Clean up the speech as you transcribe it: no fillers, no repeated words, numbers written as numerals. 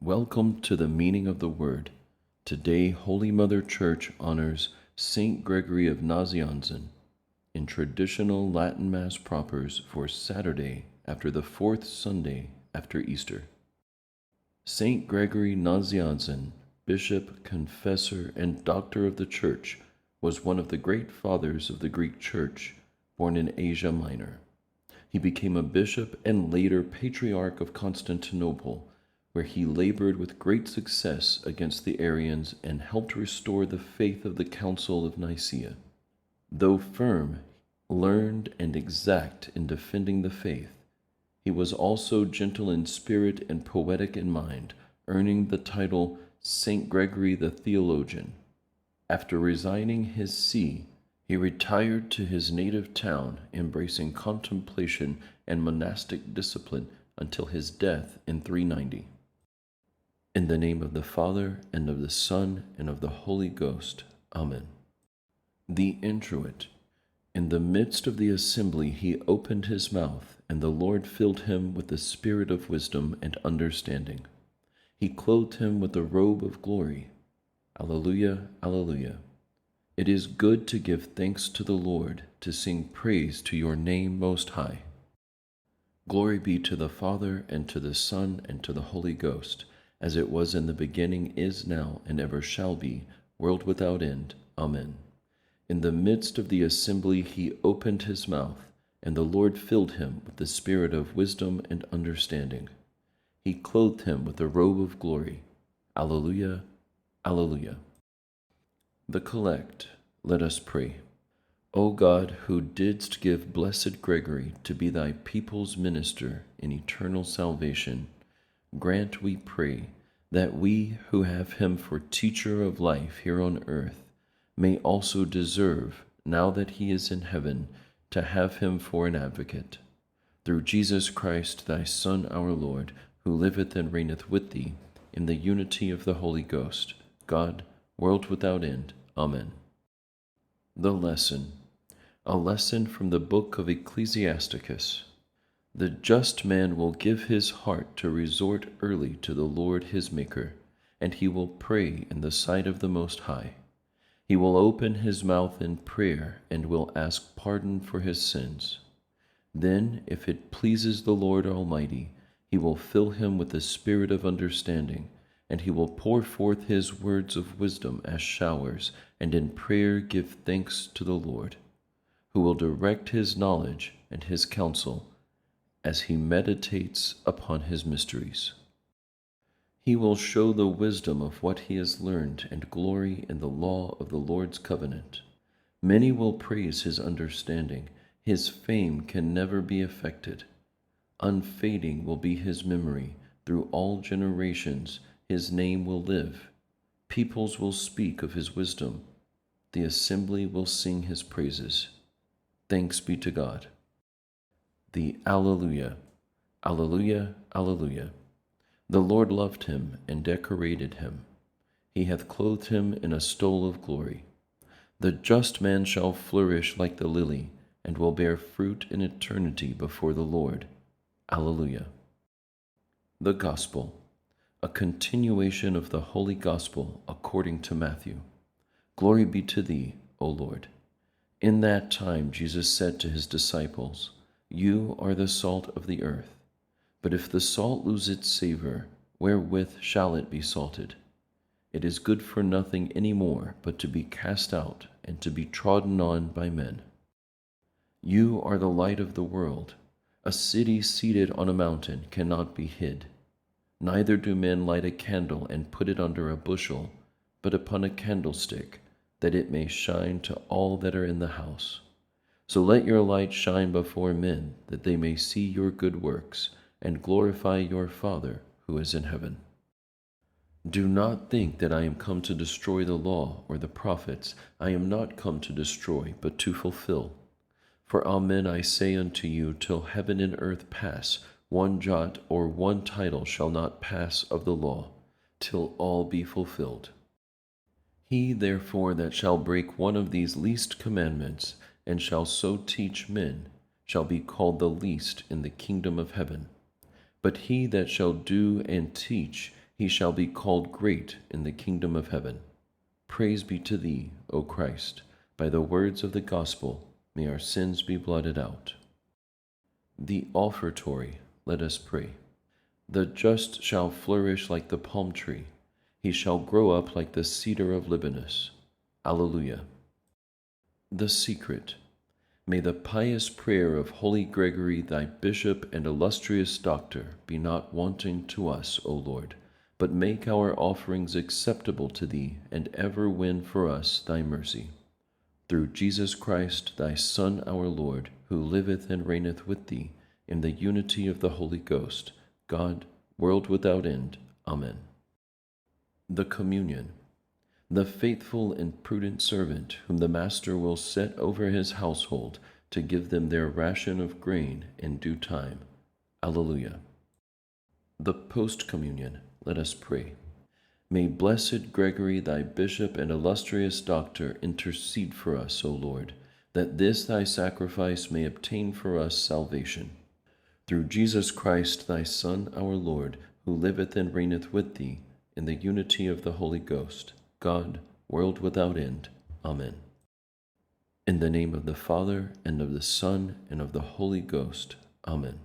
Welcome to the Meaning of the Word. Today, Holy Mother Church honors Saint Gregory of Nazianzen in traditional Latin Mass propers for Saturday after the fourth Sunday after Easter. Saint Gregory Nazianzen, Bishop, Confessor, and Doctor of the Church, was one of the great fathers of the Greek Church, born in Asia Minor. He became a bishop and later Patriarch of Constantinople, where he labored with great success against the Arians and helped restore the faith of the Council of Nicaea. Though firm, learned, and exact in defending the faith, he was also gentle in spirit and poetic in mind, earning the title Saint Gregory the Theologian. After resigning his see, he retired to his native town, embracing contemplation and monastic discipline until his death in 390. In the name of the Father, and of the Son, and of the Holy Ghost. Amen. The Introit. In the midst of the assembly he opened his mouth, and the Lord filled him with the spirit of wisdom and understanding. He clothed him with a robe of glory. Alleluia, alleluia. It is good to give thanks to the Lord, to sing praise to your name most high. Glory be to the Father, and to the Son, and to the Holy Ghost, as it was in the beginning, is now, and ever shall be, world without end. Amen. In the midst of the assembly he opened his mouth, and the Lord filled him with the spirit of wisdom and understanding. He clothed him with a robe of glory. Alleluia, alleluia. The Collect. Let us pray. O God, who didst give blessed Gregory to be thy people's minister in eternal salvation, grant, we pray, that we who have him for teacher of life here on earth may also deserve, now that he is in heaven, to have him for an advocate. Through Jesus Christ, thy Son, our Lord, who liveth and reigneth with thee, in the unity of the Holy Ghost, God, world without end. Amen. The Lesson. A lesson from the book of Ecclesiasticus. The just man will give his heart to resort early to the Lord his Maker, and he will pray in the sight of the Most High. He will open his mouth in prayer and will ask pardon for his sins. Then, if it pleases the Lord Almighty, he will fill him with the spirit of understanding, and he will pour forth his words of wisdom as showers, and in prayer give thanks to the Lord, who will direct his knowledge and his counsel as he meditates upon his mysteries. He will show the wisdom of what he has learned and glory in the law of the Lord's covenant. Many will praise his understanding. His fame can never be affected. Unfading will be his memory. Through all generations his name will live. Peoples will speak of his wisdom. The assembly will sing his praises. Thanks be to God. The Alleluia. Alleluia, alleluia. The Lord loved him and decorated him. He hath clothed him in a stole of glory. The just man shall flourish like the lily, and will bear fruit in eternity before the Lord. Alleluia. The Gospel. A continuation of the Holy Gospel according to Matthew. Glory be to thee, O Lord. In that time Jesus said to his disciples, You are the salt of the earth. But if the salt lose its savor, wherewith shall it be salted? It is good for nothing any more but to be cast out and to be trodden on by men. You are the light of the world. A city seated on a mountain cannot be hid. Neither do men light a candle and put it under a bushel, but upon a candlestick, that it may shine to all that are in the house. So let your light shine before men, that they may see your good works, and glorify your Father who is in heaven. Do not think that I am come to destroy the law or the prophets. I am not come to destroy, but to fulfill. For amen, I say unto you, till heaven and earth pass, one jot or one tittle shall not pass of the law, till all be fulfilled. He therefore that shall break one of these least commandments, and shall so teach men, shall be called the least in the kingdom of heaven. But he that shall do and teach, He shall be called great in the kingdom of heaven. Praise be to thee, O Christ. By the words of the gospel, may our sins be blotted out. The offertory, let us pray. The just shall flourish like the palm tree. He shall grow up like the cedar of Libanus. Alleluia. The secret. May the pious prayer of Holy Gregory, thy bishop and illustrious doctor, be not wanting to us, O Lord, but make our offerings acceptable to thee, and ever win for us thy mercy. Through Jesus Christ, thy Son, our Lord, who liveth and reigneth with thee, in the unity of the Holy Ghost, God, world without end. Amen. The Communion. The faithful and prudent servant whom the Master will set over his household to give them their ration of grain in due time. Alleluia. The Post-Communion. Let us pray. May blessed Gregory, thy bishop and illustrious doctor, intercede for us, O Lord, that this thy sacrifice may obtain for us salvation. Through Jesus Christ, thy Son, our Lord, who liveth and reigneth with thee, in the unity of the Holy Ghost, God, world without end. Amen. In the name of the Father, and of the Son, and of the Holy Ghost. Amen.